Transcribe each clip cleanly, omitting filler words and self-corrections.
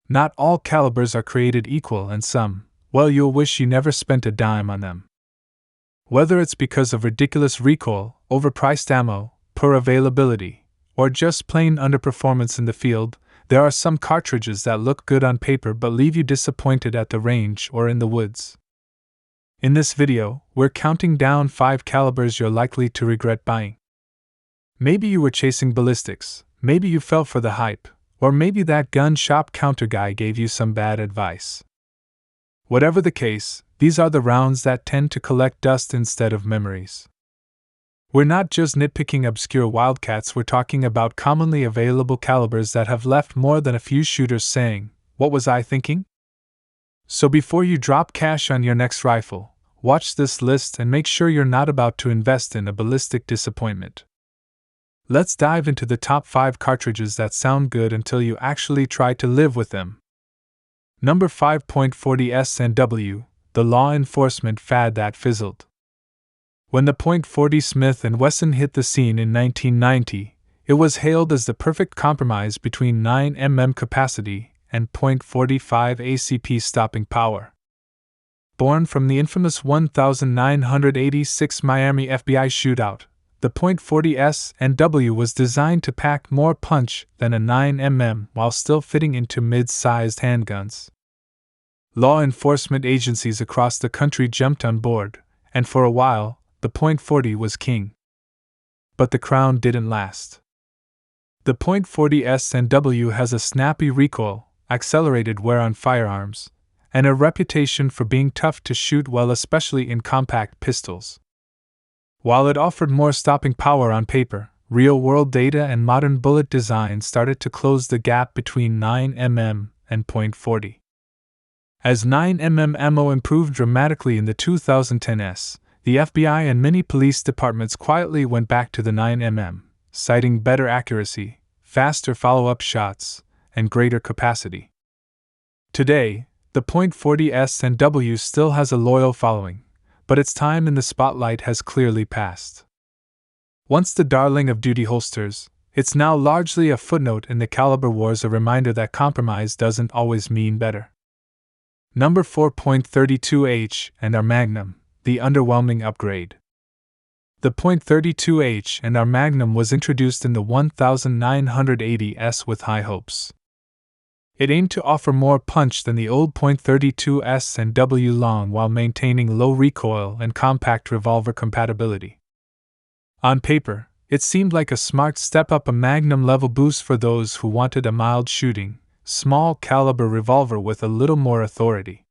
Not all calibers are created equal, and some, well, you'll wish you never spent a dime on them. Whether it's because of ridiculous recoil, overpriced ammo, poor availability, or just plain underperformance in the field, there are some cartridges that look good on paper but leave you disappointed at the range or in the woods. In this video, we're counting down 5 calibers you're likely to regret buying. Maybe you were chasing ballistics, maybe you fell for the hype, or maybe that gun shop counter guy gave you some bad advice. Whatever the case, these are the rounds that tend to collect dust instead of memories. We're not just nitpicking obscure wildcats, we're talking about commonly available calibers that have left more than a few shooters saying, "What was I thinking?" So before you drop cash on your next rifle, watch this list and make sure you're not about to invest in a ballistic disappointment. Let's dive into the top 5 cartridges that sound good until you actually try to live with them. Number 5. .40 S&W, the law enforcement fad that fizzled. When the .40 Smith & Wesson hit the scene in 1990, it was hailed as the perfect compromise between 9mm capacity and .45 ACP stopping power. Born from the infamous 1986 Miami FBI shootout, the .40 S&W was designed to pack more punch than a 9mm while still fitting into mid-sized handguns. Law enforcement agencies across the country jumped on board, and for a while, the .40 was king. But the crown didn't last. The .40 S&W has a snappy recoil, accelerated wear on firearms, and a reputation for being tough to shoot well, especially in compact pistols. While it offered more stopping power on paper, real-world data and modern bullet design started to close the gap between 9mm and .40. As 9mm ammo improved dramatically in the 2010s, the FBI and many police departments quietly went back to the 9mm, citing better accuracy, faster follow-up shots, and greater capacity. Today, the .40 S&W still has a loyal following, but its time in the spotlight has clearly passed. Once the darling of duty holsters, it's now largely a footnote in the caliber wars, a reminder that compromise doesn't always mean better. Number 4. .32H and our Magnum, the underwhelming upgrade. The .32H and our Magnum was introduced in the 1980s with high hopes. It aimed to offer more punch than the old .32 S&W long while maintaining low recoil and compact revolver compatibility. On paper, it seemed like a smart step up, a Magnum level boost for those who wanted a mild shooting, small caliber revolver with a little more authority.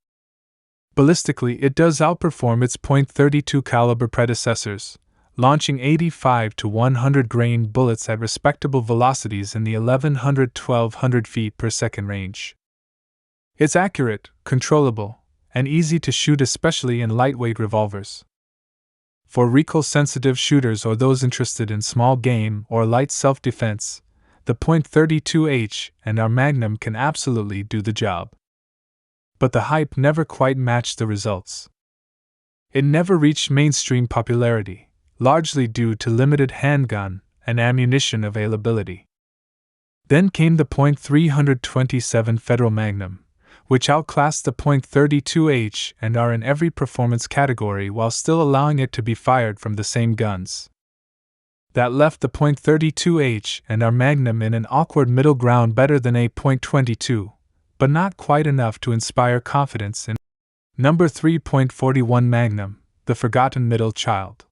Ballistically, it does outperform its .32 caliber predecessors, launching 85 to 100 grain bullets at respectable velocities in the 1100-1200 feet per second range. It's accurate, controllable, and easy to shoot, especially in lightweight revolvers. For recoil-sensitive shooters or those interested in small game or light self-defense, the .32H and our Magnum can absolutely do the job. But the hype never quite matched the results. It never reached mainstream popularity, largely due to limited handgun and ammunition availability. Then came the .327 Federal Magnum, which outclassed the .32H and are in every performance category while still allowing it to be fired from the same guns. That left the .32H and our Magnum in an awkward middle ground, better than a .22, but not quite enough to inspire confidence in. Number 3. .41 Magnum, the forgotten middle child.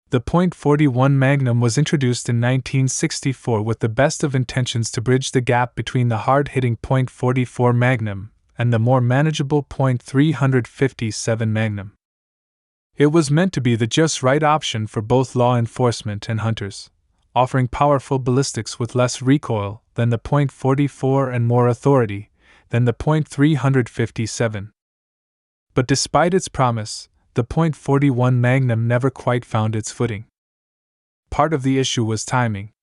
The .41 Magnum was introduced in 1964 with the best of intentions to bridge the gap between the hard-hitting .44 Magnum and the more manageable .357 Magnum. It was meant to be the just right option for both law enforcement and hunters, offering powerful ballistics with less recoil than the .44 and more authority than the .357. But despite its promise, the .41 Magnum never quite found its footing. Part of the issue was timing.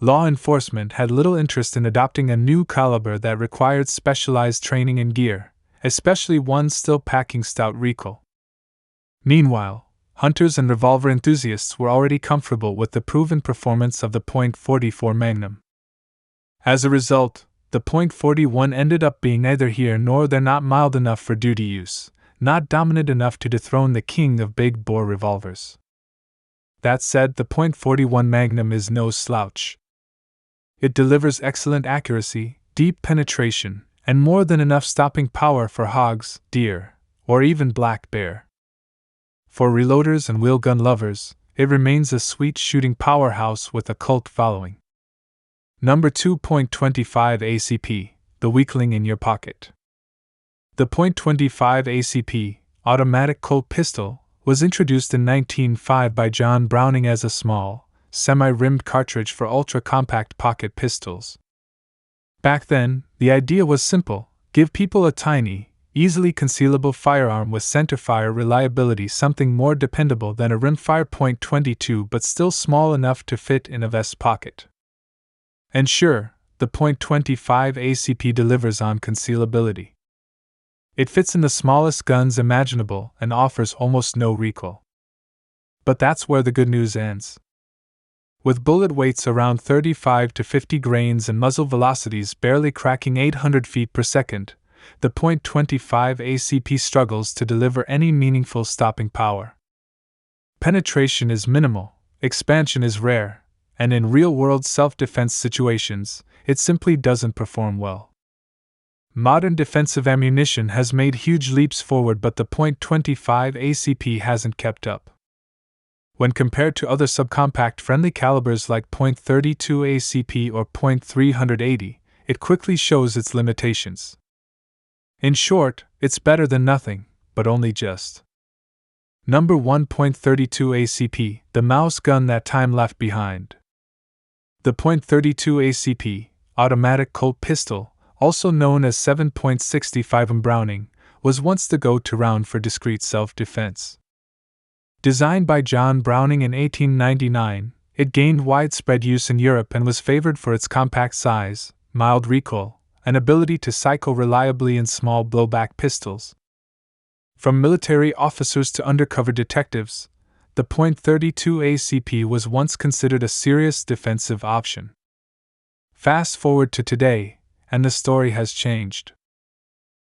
Law enforcement had little interest in adopting a new caliber that required specialized training and gear, especially one still packing stout recoil. Meanwhile, hunters and revolver enthusiasts were already comfortable with the proven performance of the .44 Magnum. As a result, the .41 ended up being neither here nor there, not mild enough for duty use, not dominant enough to dethrone the king of big-bore revolvers. That said, the .41 Magnum is no slouch. It delivers excellent accuracy, deep penetration, and more than enough stopping power for hogs, deer, or even black bear. For reloaders and wheelgun lovers, it remains a sweet shooting powerhouse with a cult following. Number 2.25 ACP, the weakling in your pocket. The .25 ACP, automatic Colt pistol, was introduced in 1905 by John Browning as a small, semi-rimmed cartridge for ultra-compact pocket pistols. Back then, the idea was simple: give people a tiny, easily concealable firearm with centerfire reliability, something more dependable than a rimfire .22 but still small enough to fit in a vest pocket. And sure, the .25 ACP delivers on concealability. It fits in the smallest guns imaginable and offers almost no recoil. But that's where the good news ends. With bullet weights around 35 to 50 grains and muzzle velocities barely cracking 800 feet per second, the .25 ACP struggles to deliver any meaningful stopping power. Penetration is minimal, expansion is rare, and in real-world self-defense situations, it simply doesn't perform well. Modern defensive ammunition has made huge leaps forward, but the .25 ACP hasn't kept up. When compared to other subcompact friendly calibers like .32 ACP or .380, it quickly shows its limitations. In short, it's better than nothing, but only just. Number 1.32 ACP, the mouse gun that time left behind. The .32 ACP, automatic Colt pistol, also known as 7.65 Browning, was once the go-to round for discreet self-defense. Designed by John Browning in 1899, it gained widespread use in Europe and was favored for its compact size, mild recoil, and ability to cycle reliably in small blowback pistols. From military officers to undercover detectives, the .32 ACP was once considered a serious defensive option. Fast forward to today, and the story has changed.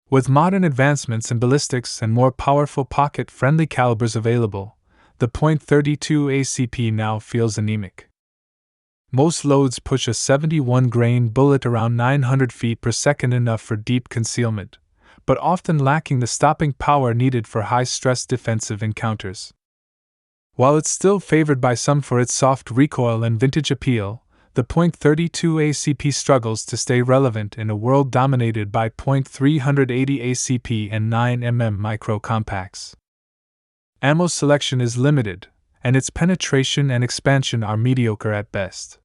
With modern advancements in ballistics and more powerful pocket-friendly calibers available, the .32 ACP now feels anemic. Most loads push a 71-grain bullet around 900 feet per second, enough for deep concealment, but often lacking the stopping power needed for high-stress defensive encounters. While it's still favored by some for its soft recoil and vintage appeal, the .32 ACP struggles to stay relevant in a world dominated by .380 ACP and 9mm micro compacts. Ammo selection is limited, and its penetration and expansion are mediocre at best.